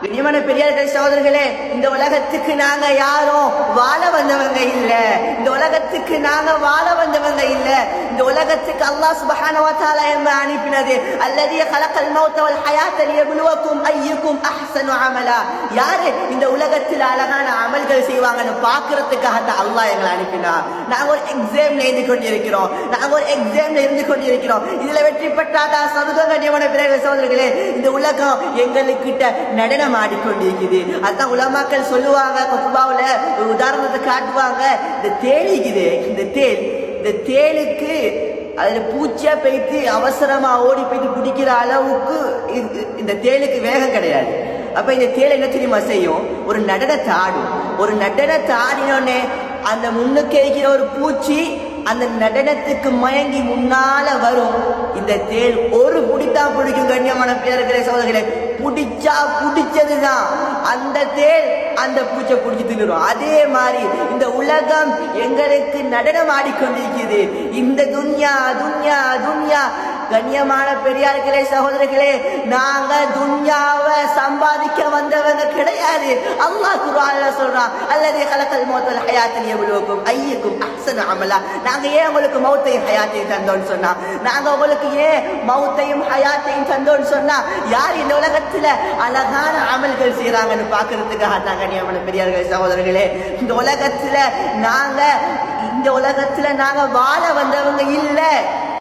கண்ணியமான பெரியார்கள் சகோதரர்களே, இந்த உலகத்துக்கு நாங்க யாரும் வாழ வந்தவங்க இல்ல. இந்த உலகத்துக்கு நாங்க வாழ வந்தவங்க இல்ல. இந்த உலகத்துக்கு அல்லாஹ் சுப்ஹானஹு வ தஆலா எம்மை அனுப்பினது. அல்லதி خلقல் மௌத வல் ஹயாத லியப்லுவக்கும் அய்யுக்கும் அஹ்ஸனு அமலா. யாரு இந்த உலகத்தில் அழகான அமல்கள் செய்வாங்கன்னு பாக்குறதுக்காக தான் அல்லாஹ் எங்களை அனுப்பினார். நாங்க ஒரு எக்ஸாம்ல இருந்து கொண்டிருக்கிறோம். இதுல வெற்றி பெற்றாதான் சொர்க்கம். கண்ணியமான பெரியார்கள் சகோதரர்களே, இந்த உலகம் எங்களுக்கிட்ட நடனம் ஆடிக்கொண்டிருக்குது. அதான் உலமாக்கள் சொல்லுவாங்க, குத்பாவுல ஒரு உதாரணத்தை காட்டுவாங்க. இந்த தேலிக்குது, இந்த தேலுக்கு அதுல பூச்சியா போயிட்டு அவசரமா ஓடி போயிட்டு பிடிக்கிற அளவுக்கு இந்த தேலுக்கு வேகம் கிடையாது. அப்ப இந்த தேல் என்ன தெரியுமா செய்யும்? ஒரு நடனத்தை ஆடும். ஒரு நடனத்தை ஆடினோடனே அந்த முன்னுக்கு இருக்கிற ஒரு பூச்சி அந்த நடனத்துக்கு மயங்கி முன்னால வரும். இந்த தேல் ஒரு பிடித்தான் பிடிக்கும். கண்ணியமான பேர்களே சகோதரர்களே, பிடிச்சா பிடிச்சதுதான். அந்த தேல் அந்த பூச்சை பிடிச்சி தின்னுரும். அதே மாதிரி இந்த உலகம் எங்களுக்கு நடனம் ஆடிக்கொண்டிருக்கிறது. இந்த துன்யா துன்யா துன்யா. கண்ணியமான பெரியார்களே சகோதரர்களே, நாங்க துன்யாவை சம்பாதிக்க வந்தவங்க கிடையாது. அல்லாஹ் குர்ஆன்ல சொல்றான், அல்லதி خلقல் மௌத வல் ஹயாத லியப்லுவக்கும் அய்யுக்கும் அஹ்ஸனு அமலா. நாங்க ஏன் உங்களுக்கு மௌத்தையும் ஹயாத்தையும் தந்தோம்னு சொன்னா, நாங்க உங்களுக்கு ஏன் மௌத்தையும் ஹயாத்தையும் தந்தோம்னு சொன்னா, யார் இந்த உலகத்துல அழகான அமல்கள் செய்யறாங்கன்னு பாக்குறதுக்காக தான். கண்ணியமான பெரியார்களே சகோதரர்களே, இந்த உலகத்துல நாங்க வாழ வந்தவங்க இல்ல.